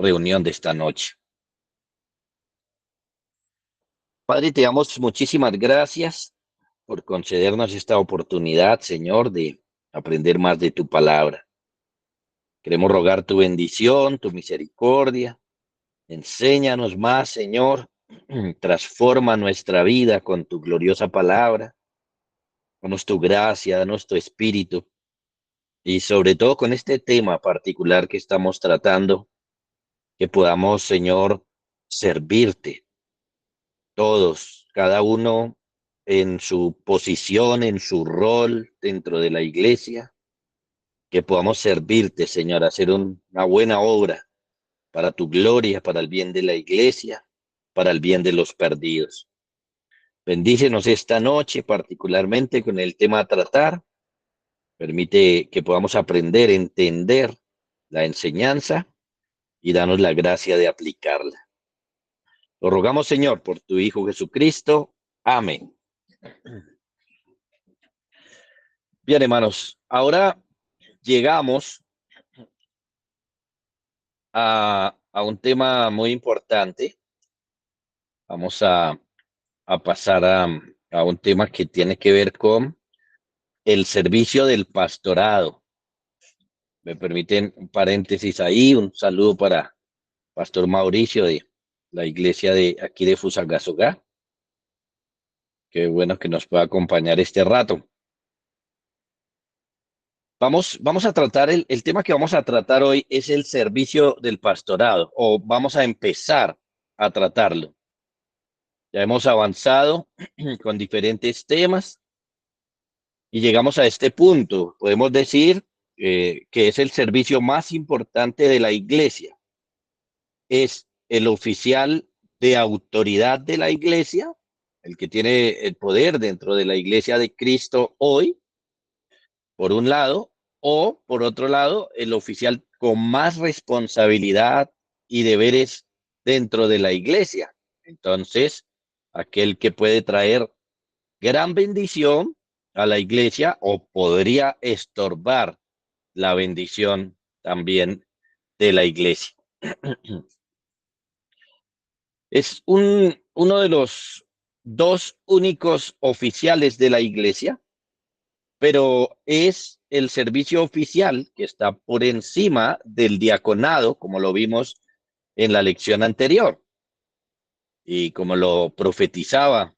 reunión de esta noche. Padre, te damos muchísimas gracias por concedernos esta oportunidad, Señor, de aprender más de tu palabra. Queremos rogar tu bendición, tu misericordia. Enséñanos más, Señor. Transforma nuestra vida con tu gloriosa palabra. Danos tu gracia, danos tu espíritu. Y sobre todo con este tema particular que estamos tratando, que podamos, Señor, servirte todos, cada uno en su posición, en su rol dentro de la iglesia, que podamos servirte, Señor, hacer una buena obra para tu gloria, para el bien de la iglesia, para el bien de los perdidos. Bendícenos esta noche, particularmente con el tema a tratar. Permite que podamos aprender, entender la enseñanza y danos la gracia de aplicarla. Lo rogamos, Señor, por tu Hijo Jesucristo. Amén. Bien, hermanos, ahora llegamos a un tema muy importante. Vamos a pasar a un tema que tiene que ver con el servicio del pastorado. Me permiten un paréntesis ahí, un saludo para Pastor Mauricio de la iglesia de aquí de Fusagasugá. Qué bueno que nos pueda acompañar este rato. Vamos a tratar, el tema que vamos a tratar hoy es el servicio del pastorado, o vamos a empezar a tratarlo. Ya hemos avanzado con diferentes temas y llegamos a este punto. Podemos decir que es el servicio más importante de la iglesia. Es el oficial de autoridad de la iglesia, el que tiene el poder dentro de la iglesia de Cristo hoy, por un lado, o por otro lado, el oficial con más responsabilidad y deberes dentro de la iglesia. Entonces, aquel que puede traer gran bendición a la iglesia o podría estorbar la bendición también de la iglesia. Es uno de los dos únicos oficiales de la iglesia, pero es el servicio oficial que está por encima del diaconado, como lo vimos en la lección anterior y como lo profetizaba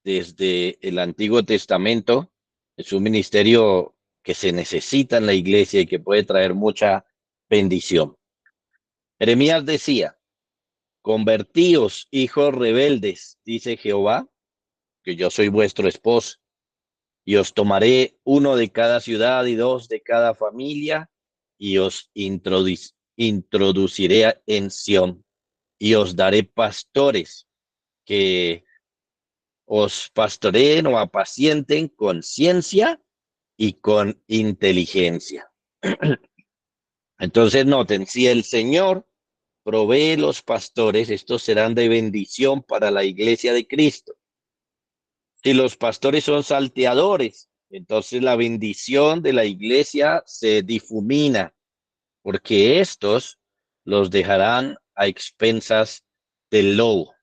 desde el Antiguo Testamento. Es un ministerio que se necesita en la iglesia y que puede traer mucha bendición. Jeremías decía: convertíos, hijos rebeldes, dice Jehová, que yo soy vuestro esposo, y os tomaré uno de cada ciudad y dos de cada familia, y os introduciré en Sión, y os daré pastores que os pastoreen o apacienten con ciencia y con inteligencia. Entonces noten, si el Señor provee los pastores, estos serán de bendición para la iglesia de Cristo. Si los pastores son salteadores, entonces la bendición de la iglesia se difumina, porque estos los dejarán a expensas del lobo.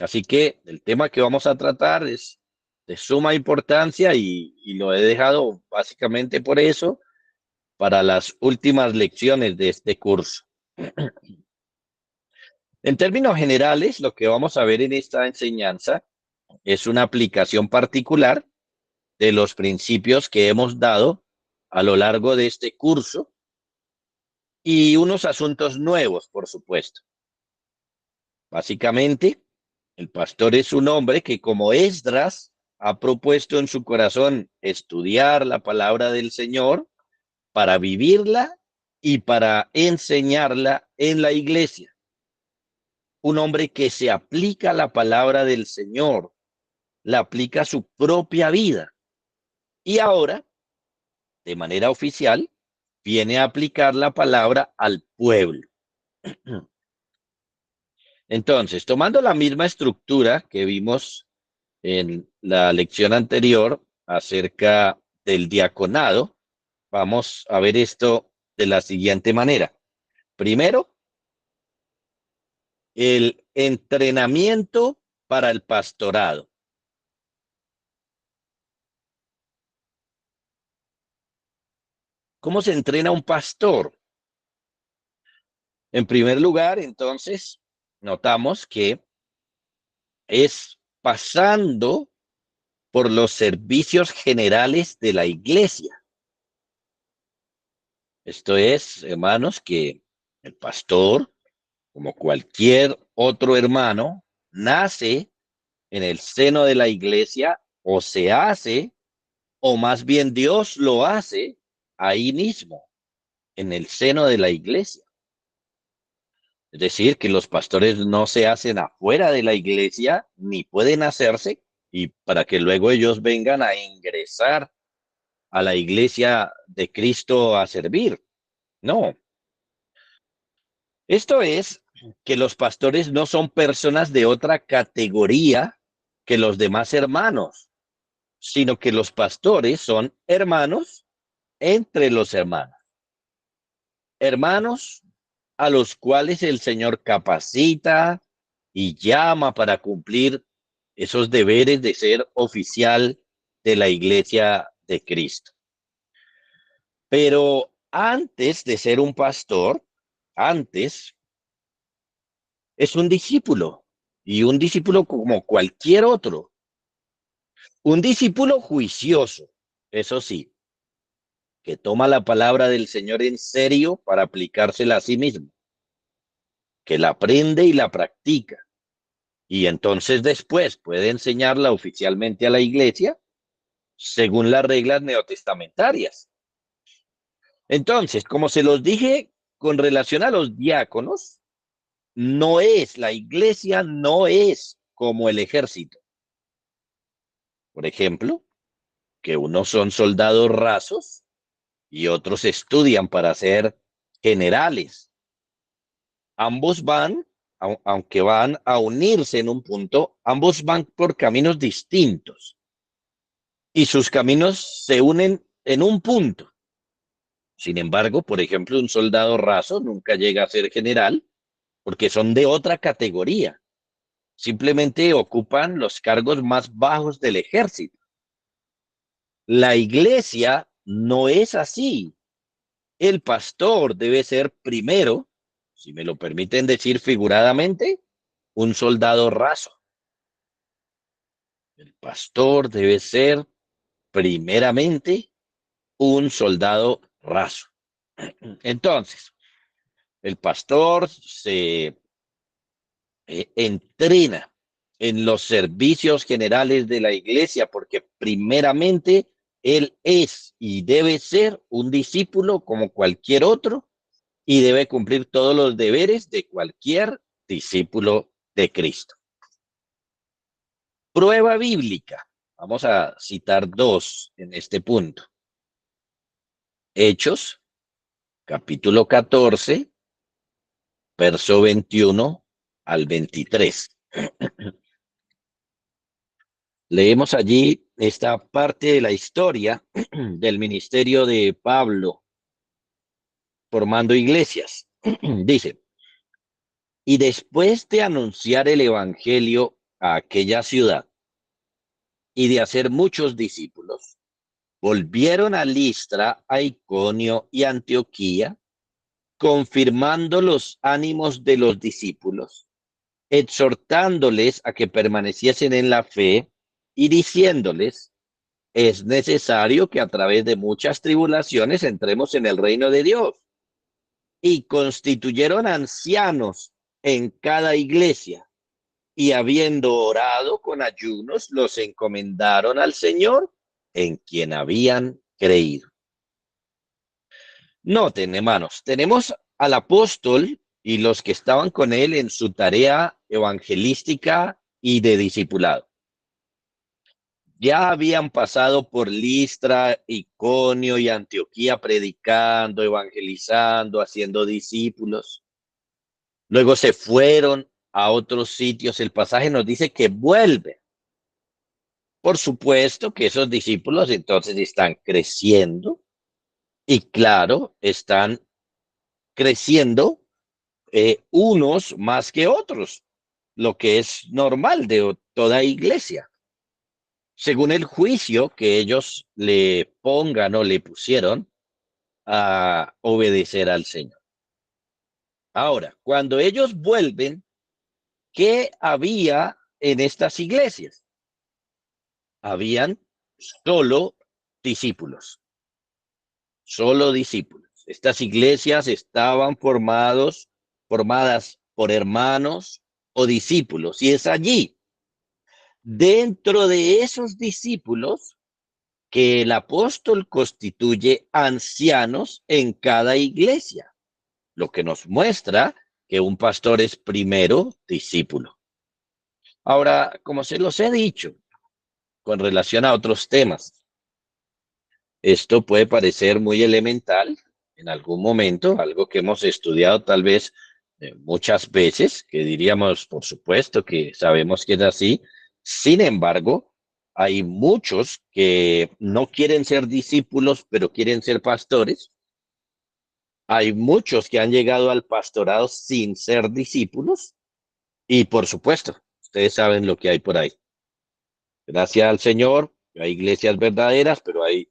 Así que el tema que vamos a tratar es de suma importancia y lo he dejado básicamente por eso para las últimas lecciones de este curso. En términos generales, lo que vamos a ver en esta enseñanza es una aplicación particular de los principios que hemos dado a lo largo de este curso y unos asuntos nuevos, por supuesto. Básicamente, el pastor es un hombre que, como Esdras, ha propuesto en su corazón estudiar la palabra del Señor para vivirla y para enseñarla en la iglesia. Un hombre que se aplica a la palabra del Señor, la aplica a su propia vida. Y ahora, de manera oficial, viene a aplicar la palabra al pueblo. Entonces, tomando la misma estructura que vimos en la lección anterior acerca del diaconado, vamos a ver esto de la siguiente manera. Primero, el entrenamiento para el pastorado. ¿Cómo se entrena un pastor? En primer lugar, entonces, notamos que es pasando por los servicios generales de la iglesia. Esto es, hermanos, que el pastor, como cualquier otro hermano, nace en el seno de la iglesia o se hace, o más bien Dios lo hace ahí mismo, en el seno de la iglesia. Es decir, que los pastores no se hacen afuera de la iglesia ni pueden hacerse y para que luego ellos vengan a ingresar a la iglesia de Cristo a servir. No, esto es que los pastores no son personas de otra categoría que los demás hermanos, sino que los pastores son hermanos entre los hermanos. Hermanos a los cuales el Señor capacita y llama para cumplir esos deberes de ser oficial de la iglesia de Cristo. Pero antes de ser un pastor, antes es un discípulo y un discípulo como cualquier otro. Un discípulo juicioso, eso sí, que toma la palabra del Señor en serio para aplicársela a sí mismo, que la aprende y la practica. Y entonces después puede enseñarla oficialmente a la iglesia según las reglas neotestamentarias. Entonces, como se los dije con relación a los diáconos, no es, la iglesia no es como el ejército. Por ejemplo, que unos son soldados rasos y otros estudian para ser generales. Ambos van, aunque van a unirse en un punto, ambos van por caminos distintos y sus caminos se unen en un punto. Sin embargo, por ejemplo, un soldado raso nunca llega a ser general porque son de otra categoría. Simplemente ocupan los cargos más bajos del ejército. La iglesia no es así. El pastor debe ser primero, si me lo permiten decir figuradamente, un soldado raso. El pastor debe ser primeramente un soldado raso. Entonces, el pastor se entrena en los servicios generales de la iglesia porque primeramente él es y debe ser un discípulo como cualquier otro y debe cumplir todos los deberes de cualquier discípulo de Cristo. Prueba bíblica. Vamos a citar dos en este punto. Hechos, capítulo 14, verso 21 al 23. Leemos allí esta parte de la historia del ministerio de Pablo formando iglesias. Dice, y después de anunciar el evangelio a aquella ciudad y de hacer muchos discípulos, volvieron a Listra, a Iconio y Antioquía, confirmando los ánimos de los discípulos, exhortándoles a que permaneciesen en la fe y diciéndoles, es necesario que a través de muchas tribulaciones entremos en el reino de Dios. Y constituyeron ancianos en cada iglesia, y habiendo orado con ayunos, los encomendaron al Señor en quien habían creído. Noten, hermanos, tenemos al apóstol y los que estaban con él en su tarea evangelística y de discipulado. Ya habían pasado por Listra, Iconio y Antioquía predicando, evangelizando, haciendo discípulos. Luego se fueron a otros sitios. El pasaje nos dice que vuelven. Por supuesto que esos discípulos entonces están creciendo y claro, están creciendo unos más que otros, lo que es normal de toda iglesia, según el juicio que ellos le pongan o le pusieron a obedecer al Señor. Ahora, cuando ellos vuelven, ¿qué había en estas iglesias? Habían solo discípulos, solo discípulos. Estas iglesias estaban formadas por hermanos o discípulos, y es allí, dentro de esos discípulos, que el apóstol constituye ancianos en cada iglesia, lo que nos muestra que un pastor es primero discípulo. Ahora, como se los he dicho, con relación a otros temas, esto puede parecer muy elemental en algún momento, algo que hemos estudiado tal vez muchas veces, que diríamos, por supuesto, que sabemos que es así. Sin embargo, hay muchos que no quieren ser discípulos, pero quieren ser pastores. Hay muchos que han llegado al pastorado sin ser discípulos. Y por supuesto, ustedes saben lo que hay por ahí. Gracias al Señor, hay iglesias verdaderas, pero hay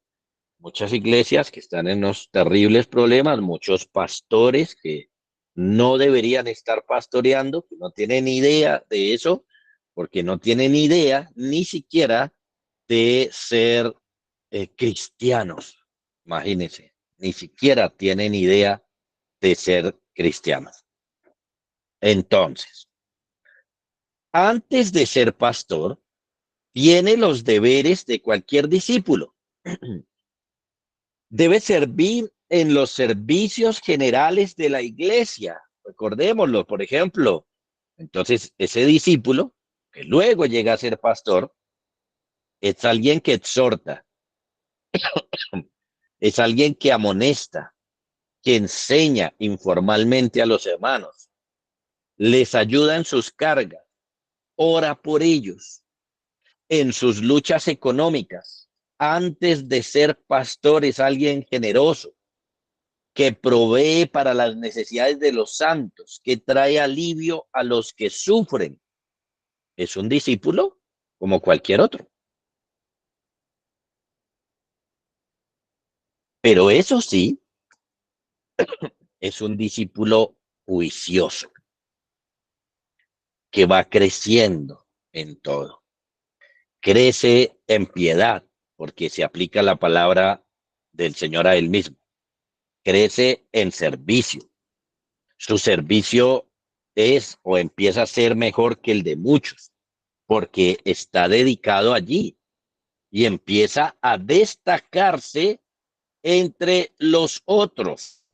muchas iglesias que están en unos terribles problemas, muchos pastores que no deberían estar pastoreando, que no tienen idea de eso, porque no tienen idea ni siquiera de ser cristianos. Imagínense, ni siquiera tienen idea de ser cristianos. Entonces, antes de ser pastor, tiene los deberes de cualquier discípulo. Debe servir en los servicios generales de la iglesia. Recordémoslo, por ejemplo. Entonces, ese discípulo, que luego llega a ser pastor, es alguien que exhorta, es alguien que amonesta, que enseña informalmente a los hermanos, les ayuda en sus cargas, ora por ellos, en sus luchas económicas. Antes de ser pastor es alguien generoso, que provee para las necesidades de los santos, que trae alivio a los que sufren. Es un discípulo como cualquier otro. Pero eso sí, es un discípulo juicioso, que va creciendo en todo. Crece en piedad, porque se aplica la palabra del Señor a él mismo. Crece en servicio. Su servicio es o empieza a ser mejor que el de muchos, porque está dedicado allí y empieza a destacarse entre los otros.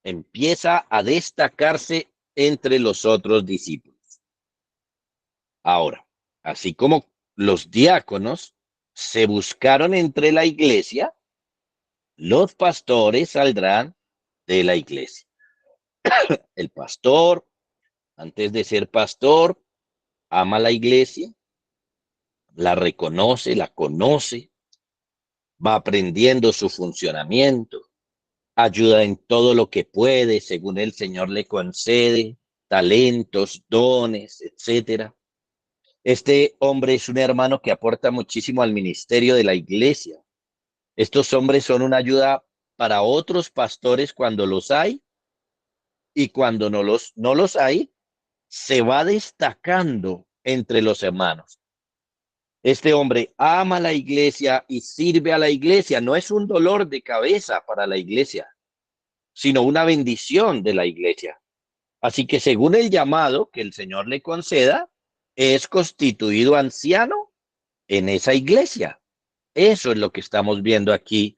Empieza a destacarse entre los otros discípulos. Ahora, así como los diáconos se buscaron entre la iglesia, los pastores saldrán de la iglesia. El pastor, antes de ser pastor, ama la iglesia, la reconoce, la conoce, va aprendiendo su funcionamiento, ayuda en todo lo que puede, según el Señor le concede, talentos, dones, etcétera. Este hombre es un hermano que aporta muchísimo al ministerio de la iglesia. Estos hombres son una ayuda para otros pastores cuando los hay, y cuando no los hay, se va destacando entre los hermanos. Este hombre ama la iglesia y sirve a la iglesia. No es un dolor de cabeza para la iglesia, sino una bendición de la iglesia. Así que según el llamado que el Señor le conceda, es constituido anciano en esa iglesia. Eso es lo que estamos viendo aquí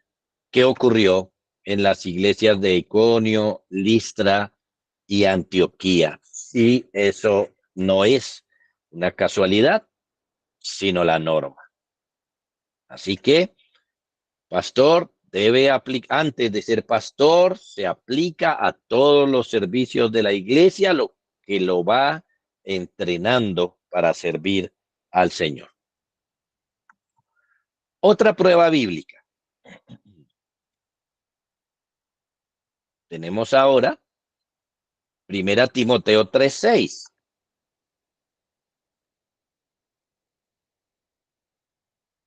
que ocurrió en las iglesias de Iconio, Listra y Antioquía. Y eso no es una casualidad, sino la norma. Así que, pastor debe aplicar, antes de ser pastor, se aplica a todos los servicios de la iglesia, lo que lo va entrenando para servir al Señor. Otra prueba bíblica. Tenemos ahora Primera Timoteo 3:6.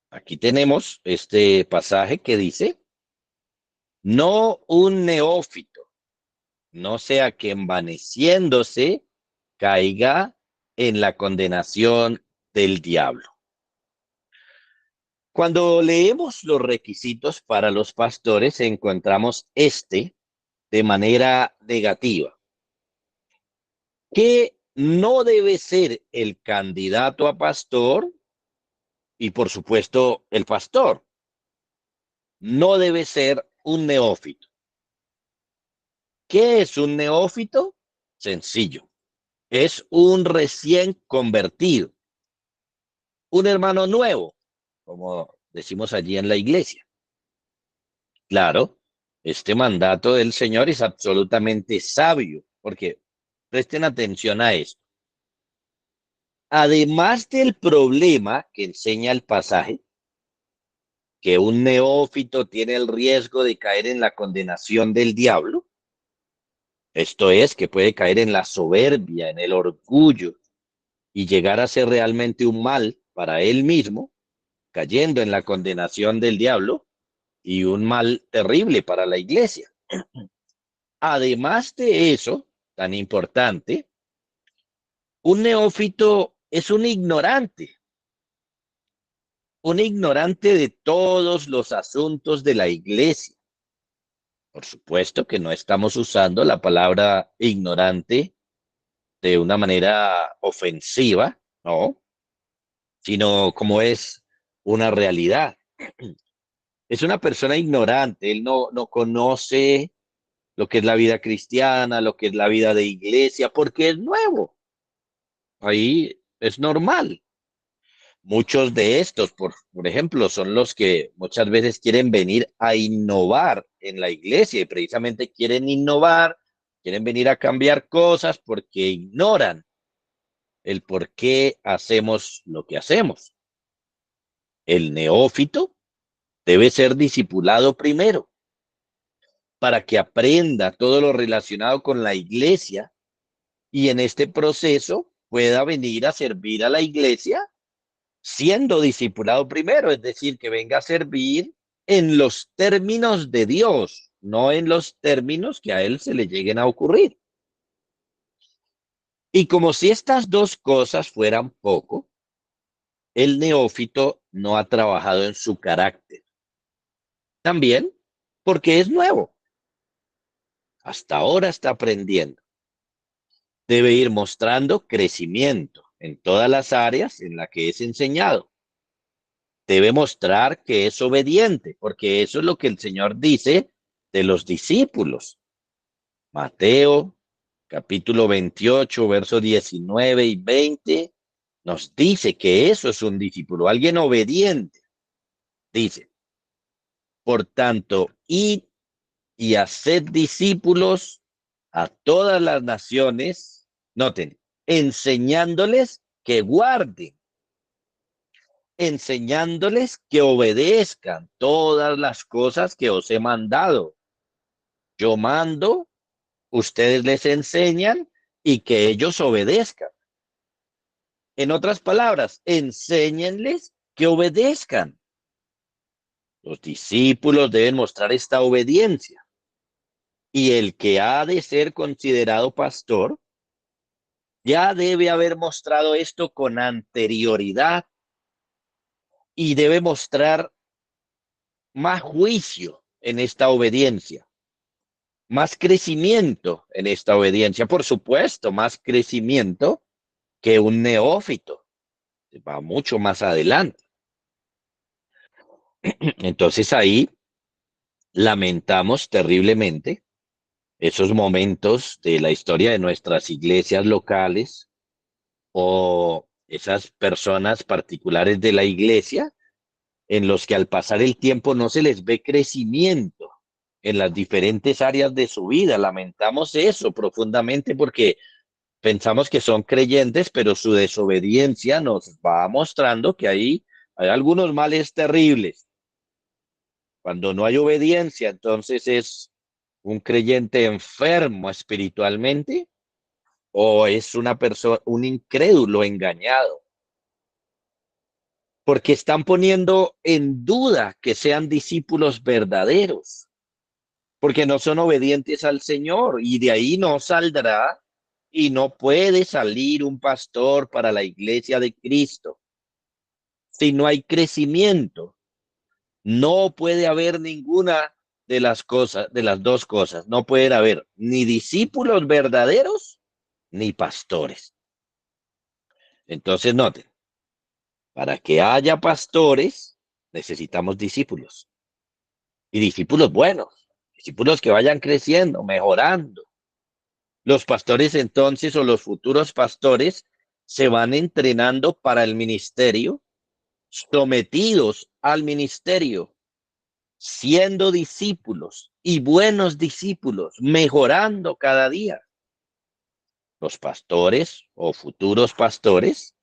Aquí tenemos este pasaje que dice, no un neófito, no sea que envaneciéndose caiga en la condenación del diablo. Cuando leemos los requisitos para los pastores, encontramos de manera negativa, que no debe ser el candidato a pastor y, por supuesto, el pastor. No debe ser un neófito. ¿Qué es un neófito? Sencillo. Es un recién convertido, un hermano nuevo, como decimos allí en la iglesia. Claro, este mandato del Señor es absolutamente sabio, porque presten atención a esto. Además del problema que enseña el pasaje, que un neófito tiene el riesgo de caer en la condenación del diablo, esto es, que puede caer en la soberbia, en el orgullo y llegar a ser realmente un mal para él mismo, cayendo en la condenación del diablo y un mal terrible para la iglesia. Además de eso, tan importante, un neófito es un ignorante de todos los asuntos de la iglesia. Por supuesto que no estamos usando la palabra ignorante de una manera ofensiva, no, sino como es una realidad. Es una persona ignorante, él no conoce lo que es la vida cristiana, lo que es la vida de iglesia, porque es nuevo. Ahí es normal. Muchos de estos, por ejemplo, son los que muchas veces quieren venir a innovar en la iglesia y precisamente quieren innovar, quieren venir a cambiar cosas porque ignoran el por qué hacemos lo que hacemos. El neófito debe ser discipulado primero para que aprenda todo lo relacionado con la iglesia y en este proceso pueda venir a servir a la iglesia siendo discipulado primero, es decir, que venga a servir en los términos de Dios, no en los términos que a él se le lleguen a ocurrir. Y como si estas dos cosas fueran poco, el neófito no ha trabajado en su carácter. También porque es nuevo, hasta ahora está aprendiendo. Debe ir mostrando crecimiento en todas las áreas en las que es enseñado. Debe mostrar que es obediente, porque eso es lo que el Señor dice de los discípulos. Mateo, capítulo 28, versos 19 y 20, nos dice que eso es un discípulo, alguien obediente. Dice, por tanto, id y haced discípulos a todas las naciones, noten, enseñándoles que guarden, enseñándoles que obedezcan todas las cosas que os he mandado. Yo mando, ustedes les enseñan y que ellos obedezcan. En otras palabras, enséñenles que obedezcan. Los discípulos deben mostrar esta obediencia. Y el que ha de ser considerado pastor ya debe haber mostrado esto con anterioridad y debe mostrar más juicio en esta obediencia, más crecimiento en esta obediencia, por supuesto, más crecimiento que un neófito, va mucho más adelante. Entonces ahí lamentamos terriblemente esos momentos de la historia de nuestras iglesias locales o esas personas particulares de la iglesia en los que al pasar el tiempo no se les ve crecimiento en las diferentes áreas de su vida. Lamentamos eso profundamente porque pensamos que son creyentes, pero su desobediencia nos va mostrando que ahí hay algunos males terribles. Cuando no hay obediencia, entonces es un creyente enfermo espiritualmente o es una persona, un incrédulo engañado, porque están poniendo en duda que sean discípulos verdaderos, porque no son obedientes al Señor y de ahí no saldrá y no puede salir un pastor para la iglesia de Cristo. Si no hay crecimiento, no puede haber ninguna de las cosas, de las dos cosas. No puede haber ni discípulos verdaderos ni pastores. Entonces, noten, para que haya pastores, necesitamos discípulos y discípulos buenos, discípulos que vayan creciendo, mejorando. Los pastores entonces o los futuros pastores se van entrenando para el ministerio, sometidos al ministerio, siendo discípulos y buenos discípulos, mejorando cada día. Los pastores o futuros pastores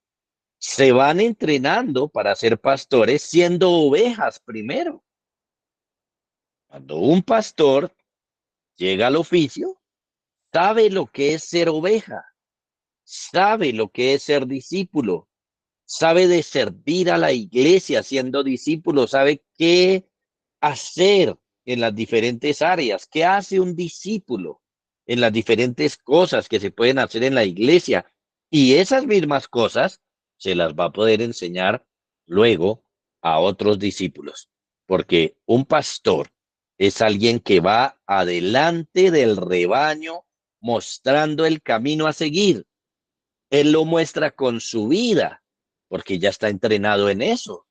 se van entrenando para ser pastores siendo ovejas primero. Cuando un pastor llega al oficio, sabe lo que es ser oveja, sabe lo que es ser discípulo, sabe de servir a la iglesia siendo discípulo, sabe qué hacer en las diferentes áreas, qué hace un discípulo en las diferentes cosas que se pueden hacer en la iglesia. Y esas mismas cosas se las va a poder enseñar luego a otros discípulos, porque un pastor es alguien que va adelante del rebaño mostrando el camino a seguir. Él lo muestra con su vida, porque ya está entrenado en eso.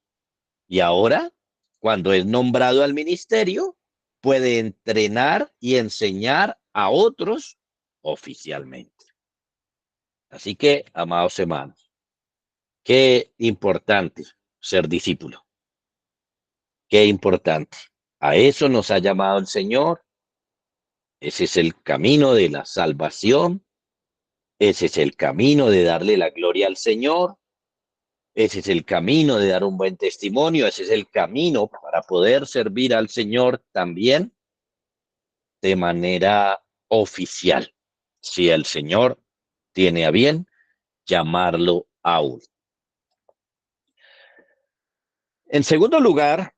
Y ahora, cuando es nombrado al ministerio, puede entrenar y enseñar a otros oficialmente. Así que, amados hermanos, qué importante ser discípulo. Qué importante. A eso nos ha llamado el Señor. Ese es el camino de la salvación. Ese es el camino de darle la gloria al Señor. Ese es el camino de dar un buen testimonio, ese es el camino para poder servir al Señor también de manera oficial, si el Señor tiene a bien llamarlo aún. En segundo lugar,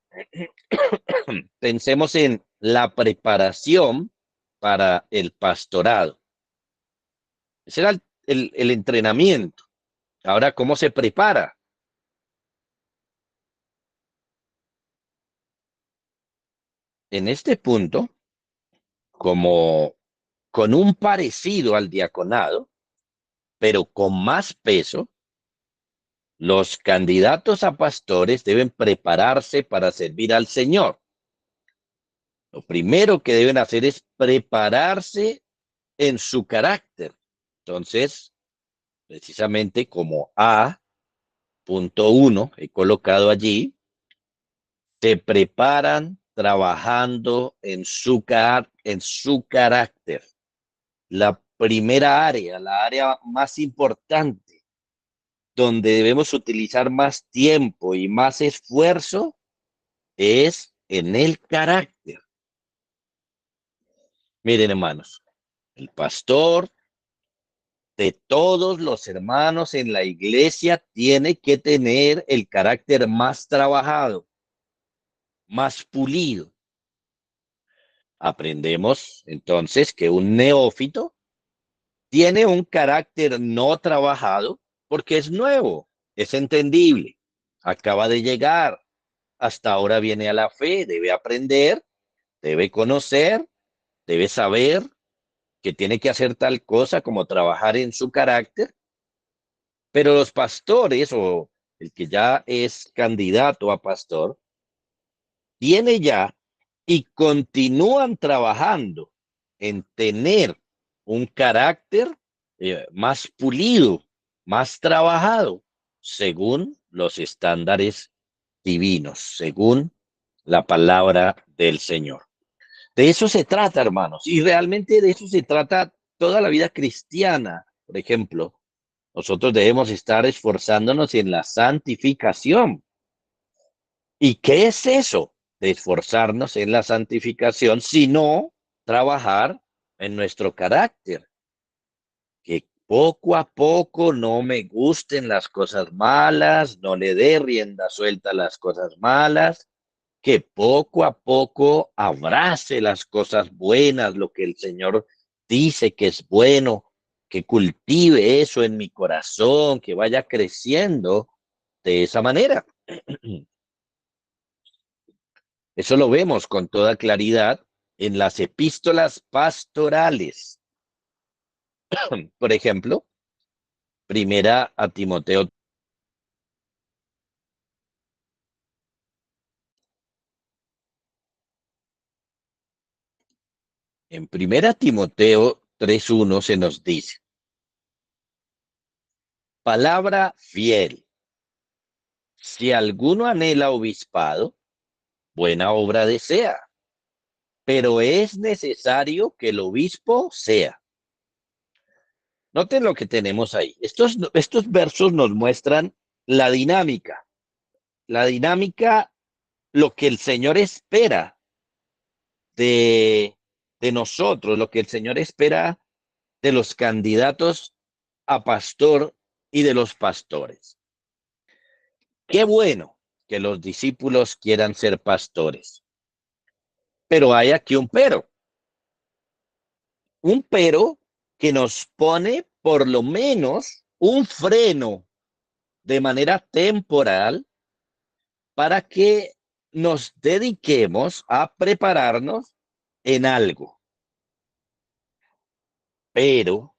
pensemos en la preparación para el pastorado. Ese era el entrenamiento. Ahora, ¿cómo se prepara? En este punto, como con un parecido al diaconado, pero con más peso, los candidatos a pastores deben prepararse para servir al Señor. Lo primero que deben hacer es prepararse en su carácter. Entonces, precisamente como A.1 he colocado allí, se preparan trabajando en su carácter. La primera área, la área más importante, donde debemos utilizar más tiempo y más esfuerzo, es en el carácter. Miren, hermanos, el pastor de todos los hermanos en la iglesia tiene que tener el carácter más trabajado, más pulido. Aprendemos entonces que un neófito tiene un carácter no trabajado porque es nuevo, es entendible, acaba de llegar, hasta ahora viene a la fe, debe aprender, debe conocer, debe saber que tiene que hacer tal cosa como trabajar en su carácter, pero los pastores o el que ya es candidato a pastor, tiene ya y continúan trabajando en tener un carácter más pulido, más trabajado, según los estándares divinos, según la palabra del Señor. De eso se trata, hermanos, y realmente de eso se trata toda la vida cristiana. Por ejemplo, nosotros debemos estar esforzándonos en la santificación. ¿Y qué es eso de esforzarnos en la santificación, sino trabajar en nuestro carácter, que poco a poco no me gusten las cosas malas, no le dé rienda suelta a las cosas malas, que poco a poco abrace las cosas buenas, lo que el Señor dice que es bueno, que cultive eso en mi corazón, que vaya creciendo de esa manera. Eso lo vemos con toda claridad en las epístolas pastorales. Por ejemplo, primera a Timoteo. En primera Timoteo 3:1 se nos dice, palabra fiel. Si alguno anhela obispado, buena obra desea, pero es necesario que el obispo sea. Noten lo que tenemos ahí. Estos versos nos muestran la dinámica, lo que el Señor espera de, de nosotros, lo que el Señor espera de los candidatos a pastor y de los pastores. Qué bueno que los discípulos quieran ser pastores, pero hay aquí un pero que nos pone por lo menos un freno de manera temporal para que nos dediquemos a prepararnos en algo. Pero,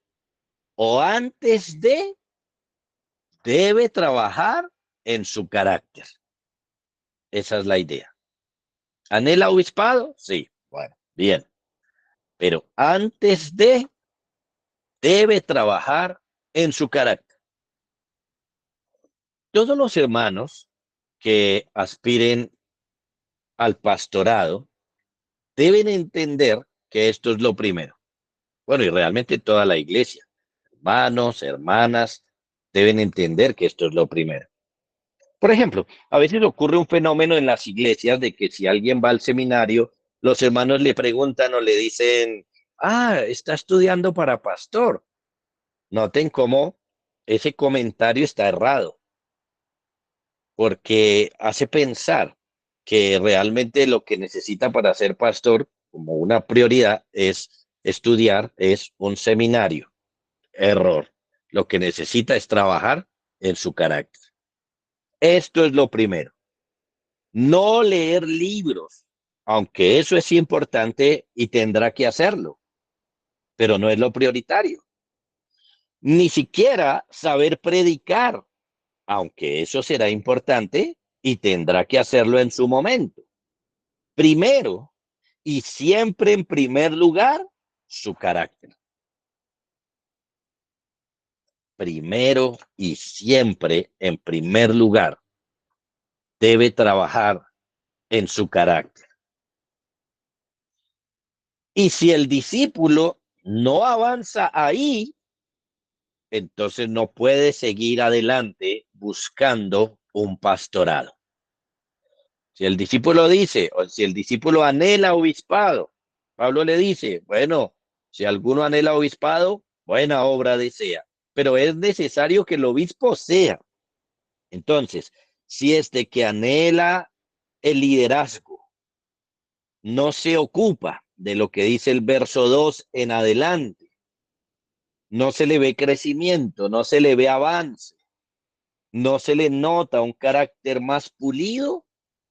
o antes de, debe trabajar en su carácter. Esa es la idea. ¿Anhela obispado? Sí, bueno, bien. Pero antes de, debe trabajar en su carácter. Todos los hermanos que aspiren al pastorado deben entender que esto es lo primero. Bueno, y realmente toda la iglesia, hermanos, hermanas, deben entender que esto es lo primero. Por ejemplo, a veces ocurre un fenómeno en las iglesias de que si alguien va al seminario, los hermanos le preguntan o le dicen, está estudiando para pastor. Noten cómo ese comentario está errado, porque hace pensar que realmente lo que necesita para ser pastor, como una prioridad, es estudiar, es un seminario. Error. Lo que necesita es trabajar en su carácter. Esto es lo primero. No leer libros, aunque eso es importante y tendrá que hacerlo, pero no es lo prioritario. Ni siquiera saber predicar, aunque eso será importante y tendrá que hacerlo en su momento. Primero y siempre en primer lugar, su carácter. Primero y siempre en primer lugar, debe trabajar en su carácter. Y si el discípulo no avanza ahí, entonces no puede seguir adelante buscando un pastorado. Si el discípulo dice, o si el discípulo anhela obispado, Pablo le dice, bueno, si alguno anhela obispado, buena obra desea, pero es necesario que el obispo sea. Entonces, si es de que anhela el liderazgo, no se ocupa de lo que dice el verso 2 en adelante, no se le ve crecimiento, no se le ve avance, no se le nota un carácter más pulido,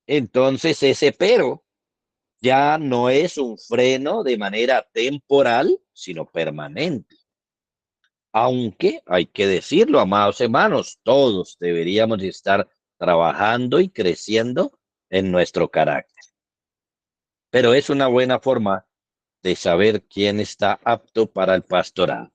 entonces ese pero ya no es un freno de manera temporal, sino permanente. Aunque hay que decirlo, amados hermanos, todos deberíamos estar trabajando y creciendo en nuestro carácter. Pero es una buena forma de saber quién está apto para el pastorado.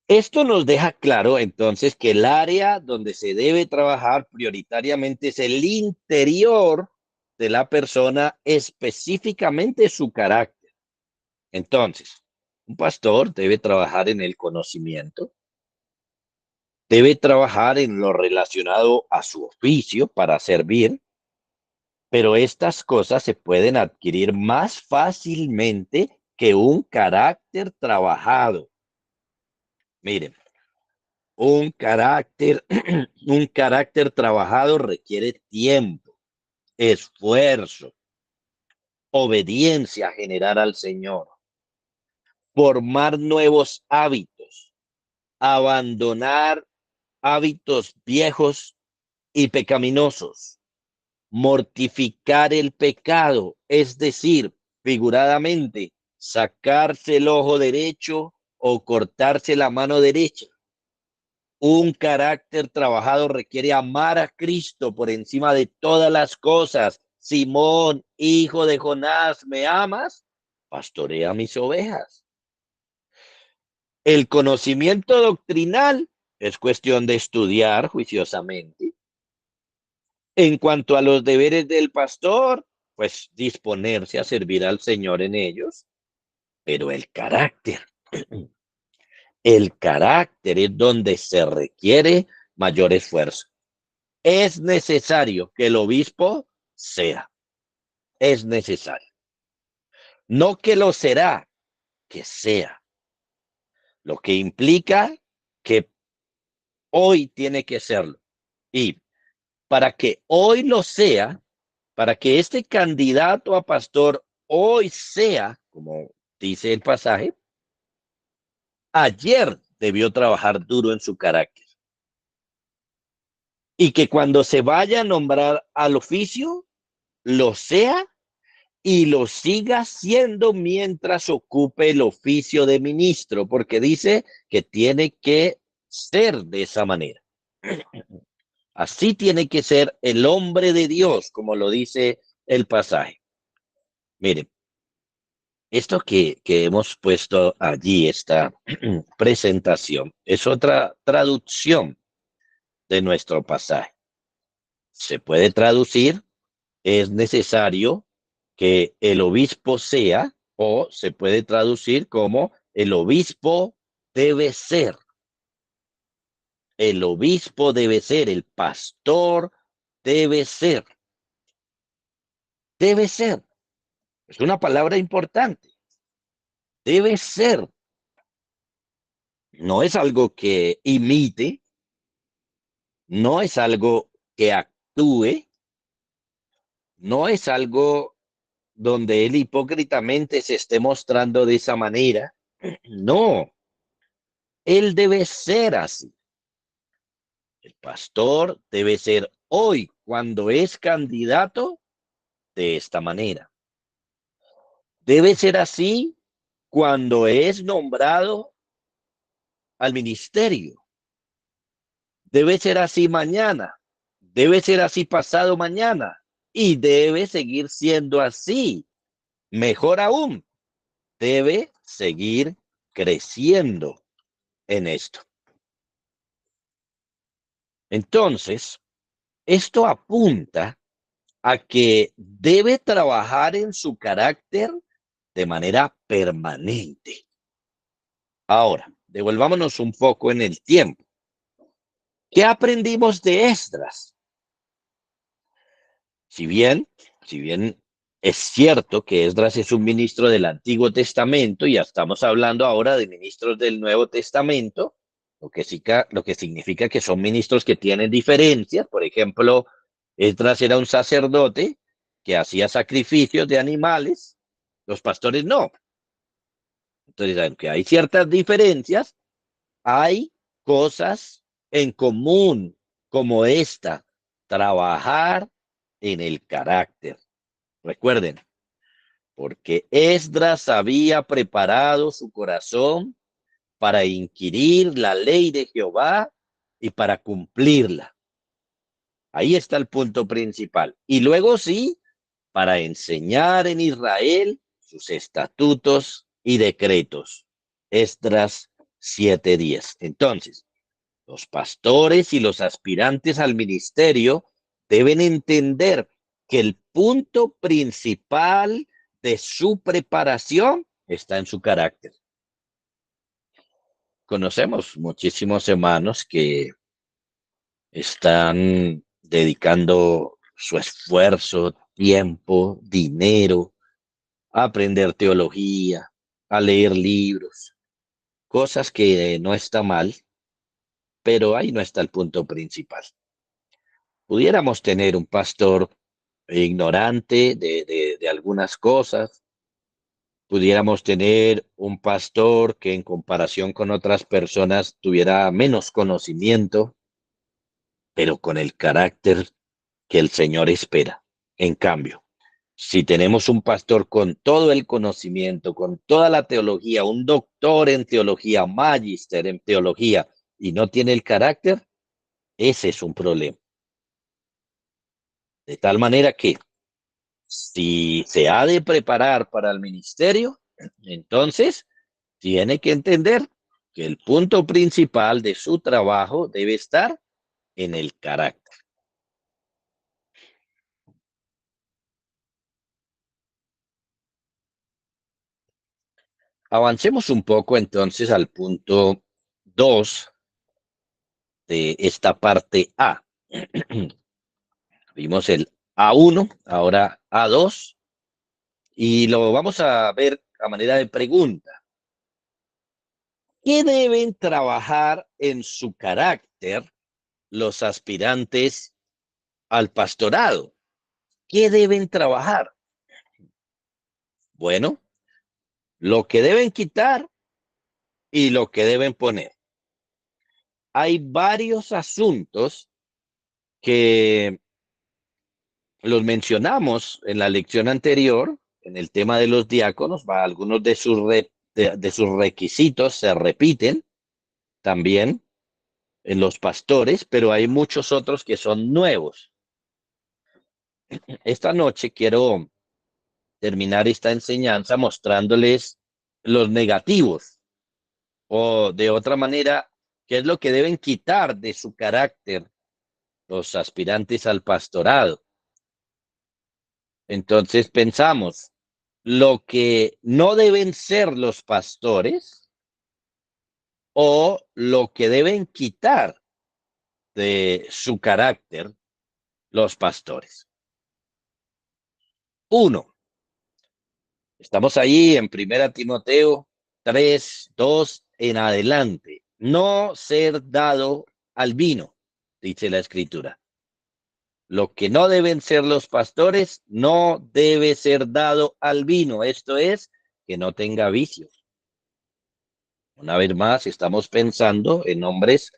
Esto nos deja claro entonces que el área donde se debe trabajar prioritariamente es el interior de la persona, específicamente su carácter. Entonces, un pastor debe trabajar en el conocimiento, debe trabajar en lo relacionado a su oficio para servir, pero estas cosas se pueden adquirir más fácilmente que un carácter trabajado. Miren, un carácter, un carácter trabajado requiere tiempo, esfuerzo, obediencia general al Señor, formar nuevos hábitos, abandonar hábitos viejos y pecaminosos, mortificar el pecado, es decir, figuradamente, sacarse el ojo derecho o cortarse la mano derecha. Un carácter trabajado requiere amar a Cristo por encima de todas las cosas. Simón, hijo de Jonás, ¿me amas? Pastorea mis ovejas. El conocimiento doctrinal es cuestión de estudiar juiciosamente. En cuanto a los deberes del pastor, pues disponerse a servir al Señor en ellos, pero el carácter es donde se requiere mayor esfuerzo. Es necesario que el obispo sea, es necesario. No que lo será, que sea. Lo que implica que hoy tiene que serlo. Y para que hoy lo sea, para que este candidato a pastor hoy sea, como dice el pasaje, ayer debió trabajar duro en su carácter. Y que cuando se vaya a nombrar al oficio, lo sea y lo siga siendo mientras ocupe el oficio de ministro, porque dice que tiene que ser de esa manera. Así tiene que ser el hombre de Dios, como lo dice el pasaje. Miren, esto que hemos puesto allí, esta presentación, es otra traducción de nuestro pasaje. Se puede traducir, es necesario que el obispo sea, o se puede traducir como el obispo debe ser. El obispo debe ser, el pastor debe ser. Debe ser. Es una palabra importante. Debe ser. No es algo que imite, no es algo que actúe, no es algo donde él hipócritamente se esté mostrando de esa manera. No, él debe ser así. El pastor debe ser hoy, cuando es candidato, de esta manera. Debe ser así cuando es nombrado al ministerio. Debe ser así mañana. Debe ser así pasado mañana. Y debe seguir siendo así. Mejor aún, debe seguir creciendo en esto. Entonces, esto apunta a que debe trabajar en su carácter de manera permanente. Ahora, devolvámonos un poco en el tiempo. ¿Qué aprendimos de Esdras? Si bien, si bien es cierto que Esdras es un ministro del Antiguo Testamento y ya estamos hablando ahora de ministros del Nuevo Testamento, lo que significa que son ministros que tienen diferencias. Por ejemplo, Esdras era un sacerdote que hacía sacrificios de animales, los pastores no. Entonces, aunque hay ciertas diferencias, hay cosas en común como esta, trabajar en el carácter. Recuerden, porque Esdras había preparado su corazón para inquirir la ley de Jehová y para cumplirla. Ahí está el punto principal. Y luego sí, para enseñar en Israel sus estatutos y decretos. Esdras 7:10. Entonces, los pastores y los aspirantes al ministerio deben entender que el punto principal de su preparación está en su carácter. Conocemos muchísimos hermanos que están dedicando su esfuerzo, tiempo, dinero, a aprender teología, a leer libros, cosas que no está mal, pero ahí no está el punto principal. Pudiéramos tener un pastor ignorante de algunas cosas, pudiéramos tener un pastor que en comparación con otras personas tuviera menos conocimiento, pero con el carácter que el Señor espera. En cambio, si tenemos un pastor con todo el conocimiento, con toda la teología, un doctor en teología, magíster en teología, y no tiene el carácter, ese es un problema. De tal manera que si se ha de preparar para el ministerio, entonces tiene que entender que el punto principal de su trabajo debe estar en el carácter. Avancemos un poco entonces al punto 2 de esta parte A. Vimos el A1, ahora A2, y lo vamos a ver a manera de pregunta. ¿Qué deben trabajar en su carácter los aspirantes al pastorado? ¿Qué deben trabajar? Bueno, lo que deben quitar y lo que deben poner. Hay varios asuntos que los mencionamos en la lección anterior, en el tema de los diáconos, algunos de sus requisitos se repiten también en los pastores, pero hay muchos otros que son nuevos. Esta noche quiero terminar esta enseñanza mostrándoles los negativos o de otra manera, qué es lo que deben quitar de su carácter los aspirantes al pastorado. Entonces pensamos, lo que no deben ser los pastores o lo que deben quitar de su carácter los pastores. Uno, estamos ahí en Primera Timoteo 3:2 en adelante. No ser dado al vino, dice la escritura. Lo que no deben ser los pastores no debe ser dado al vino. Esto es, que no tenga vicios. Una vez más, estamos pensando en hombres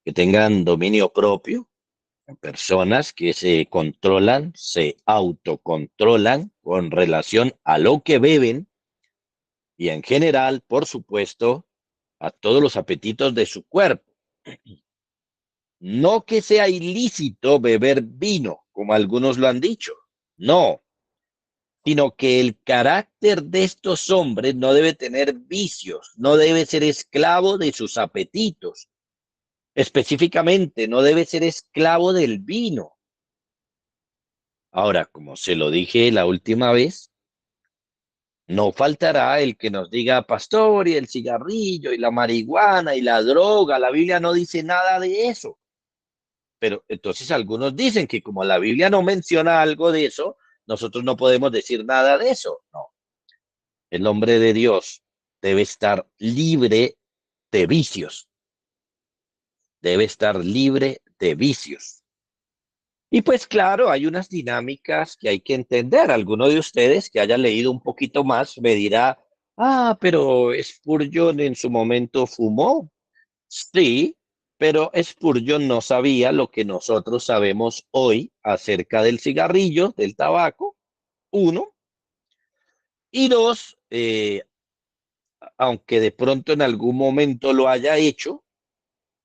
que tengan dominio propio, en personas que se controlan, se autocontrolan con relación a lo que beben y en general, por supuesto, a todos los apetitos de su cuerpo. No que sea ilícito beber vino, como algunos lo han dicho. No, sino que el carácter de estos hombres no debe tener vicios, no debe ser esclavo de sus apetitos. Específicamente, no debe ser esclavo del vino. Ahora, como se lo dije la última vez, no faltará el que nos diga, pastor, y el cigarrillo, y la marihuana, y la droga, la Biblia no dice nada de eso. Pero entonces algunos dicen que como la Biblia no menciona algo de eso, nosotros no podemos decir nada de eso. No, el hombre de Dios debe estar libre de vicios, debe estar libre de vicios. Y pues claro, hay unas dinámicas que hay que entender. Alguno de ustedes que haya leído un poquito más me dirá, pero Spurgeon en su momento fumó. Sí, pero Spurgeon no sabía lo que nosotros sabemos hoy acerca del cigarrillo, del tabaco, uno, y dos, aunque de pronto en algún momento lo haya hecho,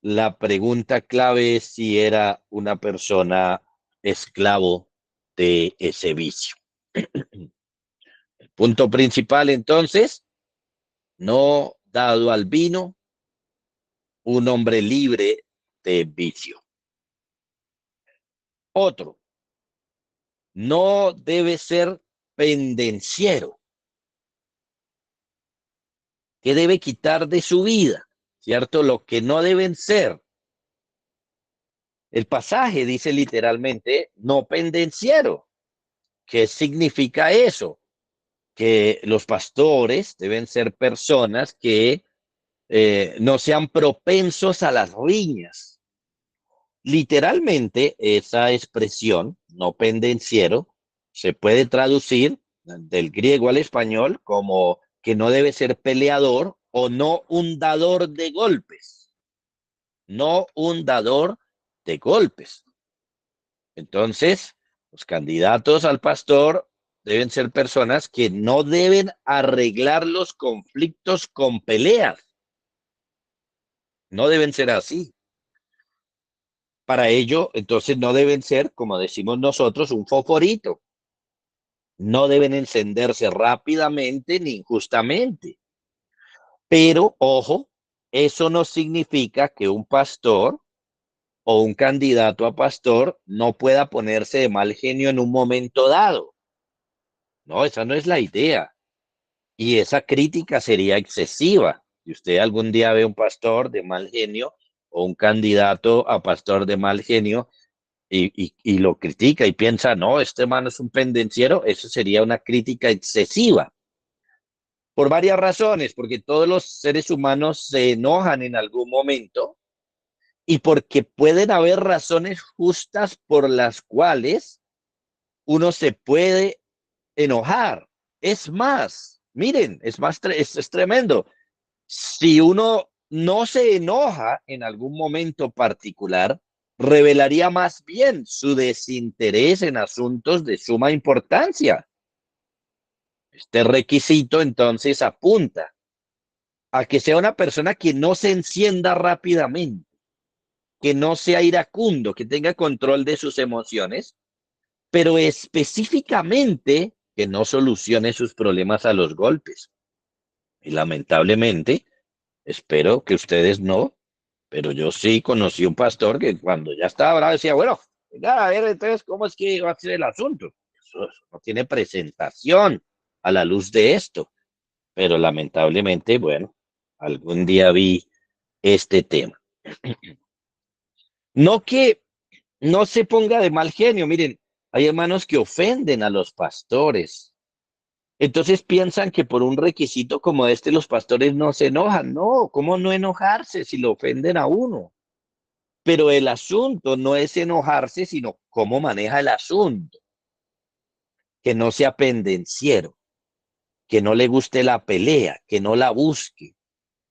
la pregunta clave es si era una persona esclavo de ese vicio. El punto principal entonces, no dado al vino, un hombre libre de vicio. Otro, no debe ser pendenciero. ¿Qué debe quitar de su vida? ¿Cierto? Lo que no deben ser. El pasaje dice literalmente, no pendenciero. ¿Qué significa eso? Que los pastores deben ser personas que no sean propensos a las riñas. Literalmente, esa expresión, no pendenciero, se puede traducir del griego al español como que no debe ser peleador o no un dador de golpes, no un dador de golpes. Entonces, los candidatos al pastor deben ser personas que no deben arreglar los conflictos con peleas. No deben ser así. Para ello, entonces no deben ser, como decimos nosotros, un fosforito. No deben encenderse rápidamente ni injustamente. Pero, ojo, eso no significa que un pastor o un candidato a pastor no pueda ponerse de mal genio en un momento dado. No, esa no es la idea. Y esa crítica sería excesiva. Si usted algún día ve un pastor de mal genio o un candidato a pastor de mal genio y lo critica y piensa, no, este man es un pendenciero, eso sería una crítica excesiva. Por varias razones, porque todos los seres humanos se enojan en algún momento y porque pueden haber razones justas por las cuales uno se puede enojar. Es más, miren, es tremendo. Si uno no se enoja en algún momento particular, revelaría más bien su desinterés en asuntos de suma importancia. Este requisito entonces apunta a que sea una persona que no se encienda rápidamente, que no sea iracundo, que tenga control de sus emociones, pero específicamente que no solucione sus problemas a los golpes. Y lamentablemente, espero que ustedes no, pero yo sí conocí un pastor que cuando ya estaba bravo decía, bueno, venga, a ver, entonces, ¿cómo es que va a ser el asunto? Eso no tiene presentación a la luz de esto, pero lamentablemente, bueno, algún día vi este tema. No que no se ponga de mal genio, miren, hay hermanos que ofenden a los pastores. Entonces piensan que por un requisito como este los pastores no se enojan. No, ¿cómo no enojarse si lo ofenden a uno? Pero el asunto no es enojarse, sino cómo maneja el asunto. Que no sea pendenciero, que no le guste la pelea, que no la busque,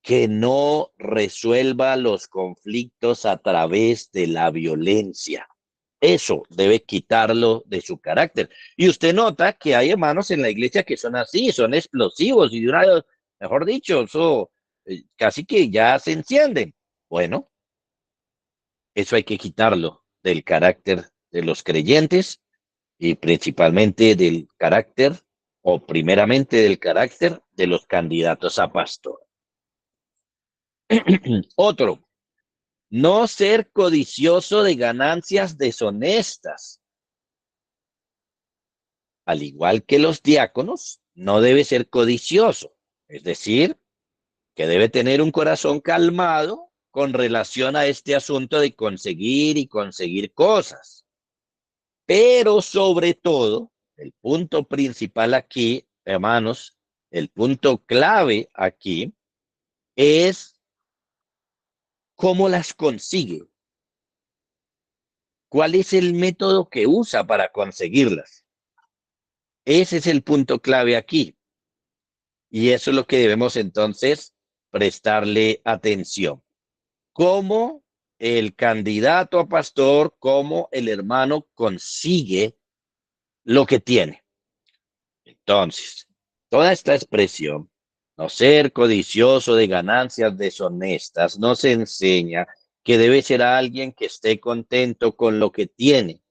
que no resuelva los conflictos a través de la violencia. Eso debe quitarlo de su carácter. Y usted nota que hay hermanos en la iglesia que son así, son explosivos y de una vez, mejor dicho, eso casi que ya se encienden. Bueno, eso hay que quitarlo del carácter de los creyentes y principalmente del carácter o primeramente del carácter de los candidatos a pastor. Otro, no ser codicioso de ganancias deshonestas. Al igual que los diáconos, no debe ser codicioso, es decir, que debe tener un corazón calmado con relación a este asunto de conseguir y conseguir cosas. Pero sobre todo, el punto principal aquí, hermanos, el punto clave aquí es cómo las consigue, cuál es el método que usa para conseguirlas. Ese es el punto clave aquí. Y eso es lo que debemos entonces prestarle atención. Cómo el candidato a pastor, cómo el hermano consigue lo que tiene. Entonces, toda esta expresión, no ser codicioso de ganancias deshonestas, nos enseña que debe ser alguien que esté contento con lo que tiene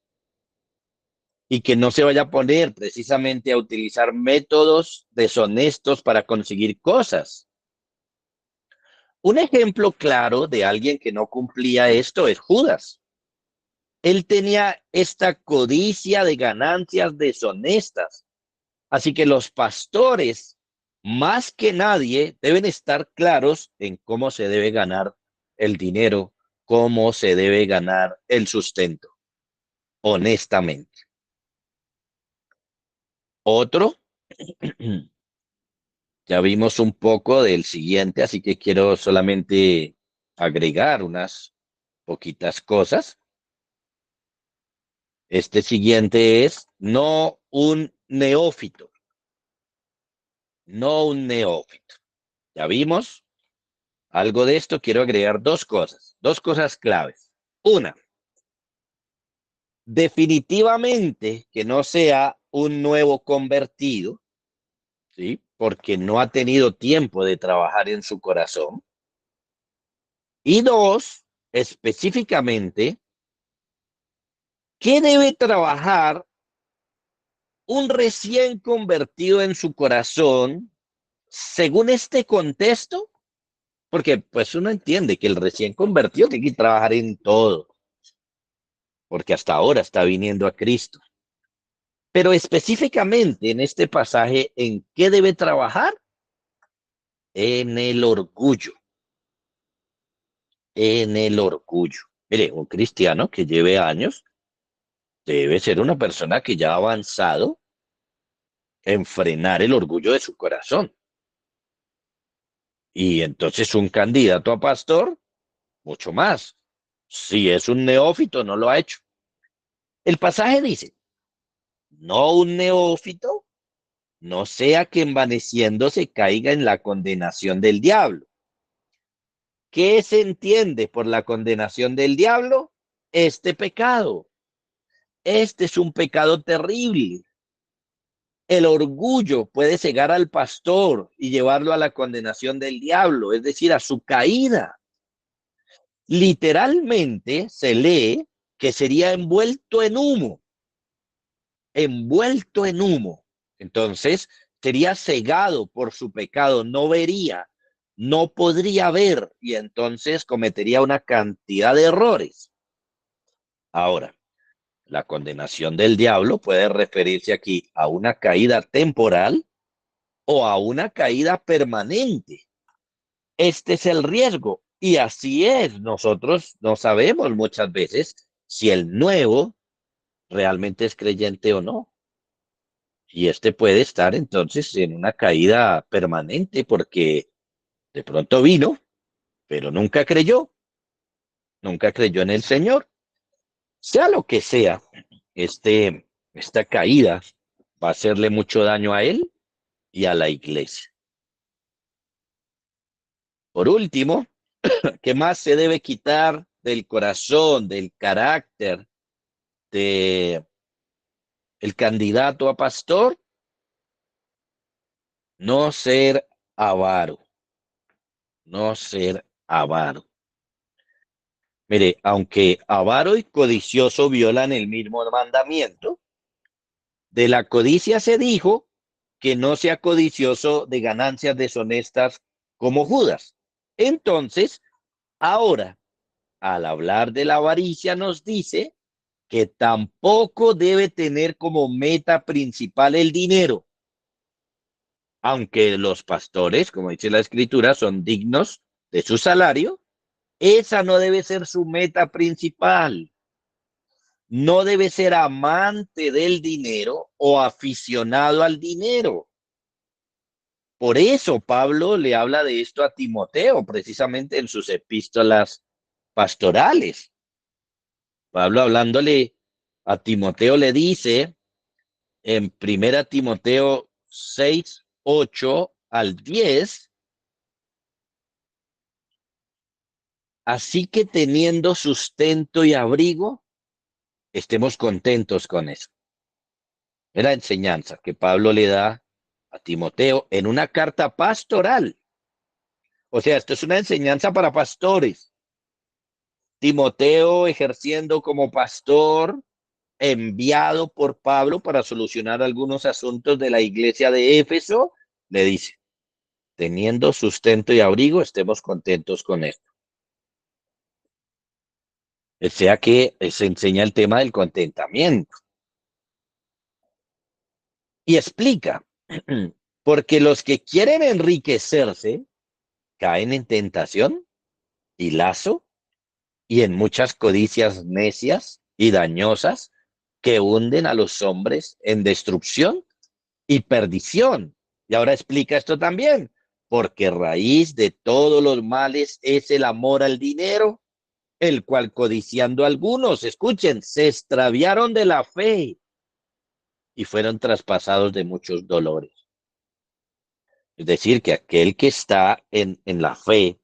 y que no se vaya a poner precisamente a utilizar métodos deshonestos para conseguir cosas. Un ejemplo claro de alguien que no cumplía esto es Judas. Él tenía esta codicia de ganancias deshonestas. Así que los pastores, más que nadie, deben estar claros en cómo se debe ganar el dinero, cómo se debe ganar el sustento, honestamente. Otro, ya vimos un poco del siguiente, así que quiero solamente agregar unas poquitas cosas. Este siguiente es no un neófito, no un neófito. Ya vimos algo de esto, quiero agregar dos cosas claves. Una, definitivamente que no sea un nuevo convertido, ¿sí? Porque no ha tenido tiempo de trabajar en su corazón. Y dos, específicamente, ¿qué debe trabajar un recién convertido en su corazón según este contexto? Porque pues uno entiende que el recién convertido tiene que trabajar en todo, porque hasta ahora está viniendo a Cristo. Pero específicamente en este pasaje, ¿en qué debe trabajar? En el orgullo, en el orgullo. Mire, un cristiano que lleve años debe ser una persona que ya ha avanzado en frenar el orgullo de su corazón. Y entonces un candidato a pastor, mucho más. Si es un neófito, no lo ha hecho. El pasaje dice, no un neófito, no sea que envaneciéndose caiga en la condenación del diablo. ¿Qué se entiende por la condenación del diablo? Este pecado. Este es un pecado terrible. El orgullo puede cegar al pastor y llevarlo a la condenación del diablo, es decir, a su caída. Literalmente se lee que sería envuelto en humo, envuelto en humo. Entonces, sería cegado por su pecado, no vería, no podría ver y entonces cometería una cantidad de errores. Ahora, la condenación del diablo puede referirse aquí a una caída temporal o a una caída permanente. Este es el riesgo. Y así es, nosotros no sabemos muchas veces si el nuevo realmente es creyente o no. Y este puede estar entonces en una caída permanente porque de pronto vino, pero nunca creyó en el Señor. Sea lo que sea, esta caída va a hacerle mucho daño a él y a la iglesia. Por último, ¿qué más se debe quitar del corazón, del carácter de el candidato a pastor? No ser avaro, no ser avaro. Mire, aunque avaro y codicioso violan el mismo mandamiento, de la codicia se dijo que no sea codicioso de ganancias deshonestas como Judas. Entonces, ahora, al hablar de la avaricia, nos dice que tampoco debe tener como meta principal el dinero, aunque los pastores, como dice la escritura, son dignos de su salario, esa no debe ser su meta principal. No debe ser amante del dinero o aficionado al dinero. Por eso Pablo le habla de esto a Timoteo, precisamente en sus epístolas pastorales. Pablo hablándole a Timoteo le dice en primera Timoteo 6:8 al 10, así que teniendo sustento y abrigo, estemos contentos con eso. Es la enseñanza que Pablo le da a Timoteo en una carta pastoral. O sea, esto es una enseñanza para pastores. Timoteo ejerciendo como pastor, enviado por Pablo para solucionar algunos asuntos de la iglesia de Éfeso, le dice, teniendo sustento y abrigo, estemos contentos con esto. O sea que se enseña el tema del contentamiento y explica, porque los que quieren enriquecerse caen en tentación y lazo y en muchas codicias necias y dañosas que hunden a los hombres en destrucción, y perdición. Y ahora explica esto también, porque raíz de todos los males es el amor al dinero, el cual codiciando algunos, escuchen, se extraviaron de la fe y fueron traspasados de muchos dolores. Es decir, que aquel que está en la fe,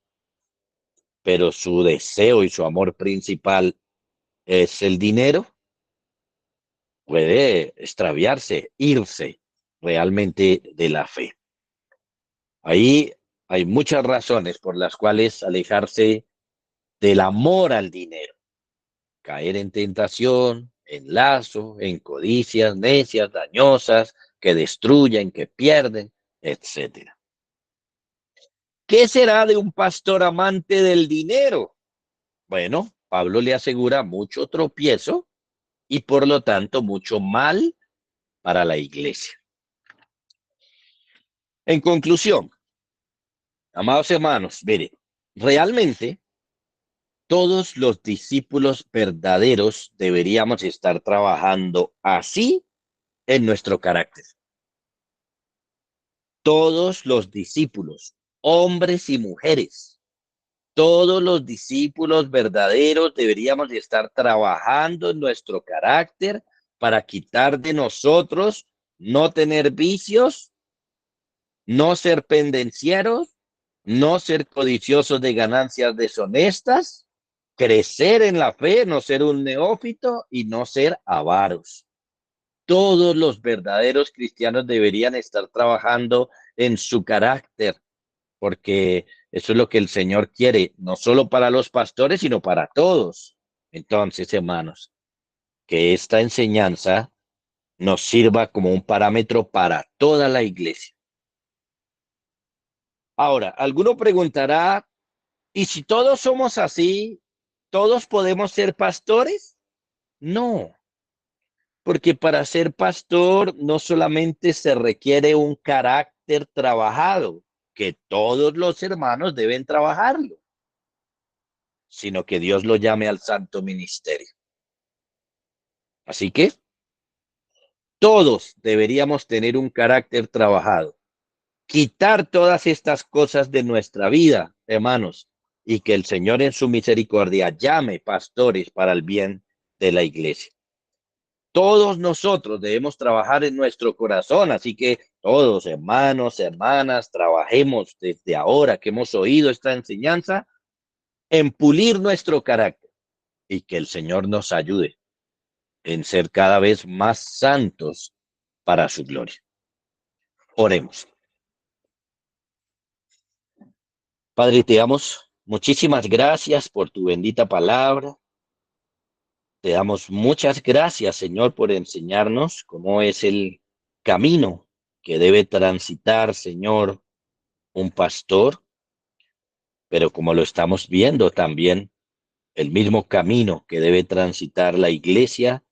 pero su deseo y su amor principal es el dinero, puede extraviarse, irse realmente de la fe. Ahí hay muchas razones por las cuales alejarse del amor al dinero, caer en tentación, en lazo, en codicias necias, dañosas, que destruyen, que pierden, etcétera. ¿Qué será de un pastor amante del dinero? Bueno, Pablo le asegura mucho tropiezo y por lo tanto mucho mal para la iglesia. En conclusión, amados hermanos, mire, realmente todos los discípulos verdaderos deberíamos estar trabajando así en nuestro carácter. Todos los discípulos, hombres y mujeres, todos los discípulos verdaderos deberíamos estar trabajando en nuestro carácter para quitar de nosotros no tener vicios, no ser pendencieros, no ser codiciosos de ganancias deshonestas, crecer en la fe, no ser un neófito y no ser avaros. Todos los verdaderos cristianos deberían estar trabajando en su carácter, porque eso es lo que el Señor quiere, no solo para los pastores, sino para todos. Entonces, hermanos, que esta enseñanza nos sirva como un parámetro para toda la iglesia. Ahora, alguno preguntará, ¿y si todos somos así, todos podemos ser pastores? No, porque para ser pastor no solamente se requiere un carácter trabajado, que todos los hermanos deben trabajarlo, sino que Dios lo llame al santo ministerio. Así que todos deberíamos tener un carácter trabajado, quitar todas estas cosas de nuestra vida, hermanos, y que el Señor en su misericordia llame pastores para el bien de la iglesia. Todos nosotros debemos trabajar en nuestro corazón, así que todos, hermanos, hermanas, trabajemos desde ahora que hemos oído esta enseñanza en pulir nuestro carácter y que el Señor nos ayude en ser cada vez más santos para su gloria. Oremos. Padre, te damos muchísimas gracias por tu bendita palabra. Te damos muchas gracias, Señor, por enseñarnos cómo es el camino que debe transitar, Señor, un pastor, pero como lo estamos viendo también, el mismo camino que debe transitar la iglesia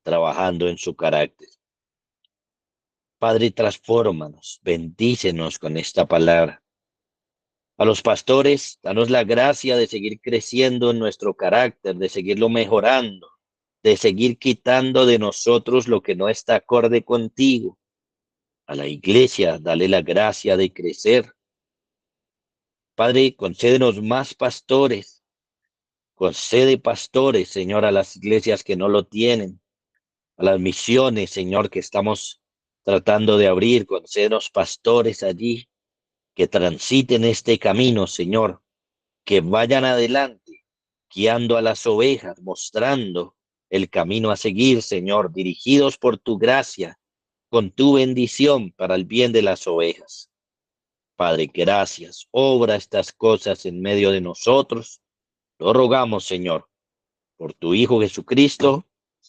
trabajando en su carácter. Padre, transfórmanos, bendícenos con esta palabra. A los pastores, danos la gracia de seguir creciendo en nuestro carácter, de seguirlo mejorando, de seguir quitando de nosotros lo que no está acorde contigo. A la iglesia, dale la gracia de crecer. Padre, concédenos más pastores. Concede pastores, Señor, a las iglesias que no lo tienen, a las misiones, Señor, que estamos tratando de abrir. Concédenos pastores allí que transiten este camino, Señor, que vayan adelante, guiando a las ovejas, mostrando el camino a seguir, Señor, dirigidos por tu gracia, con tu bendición para el bien de las ovejas. Padre, gracias. Obra estas cosas en medio de nosotros. Lo rogamos, Señor, por tu Hijo Jesucristo.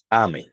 Amén.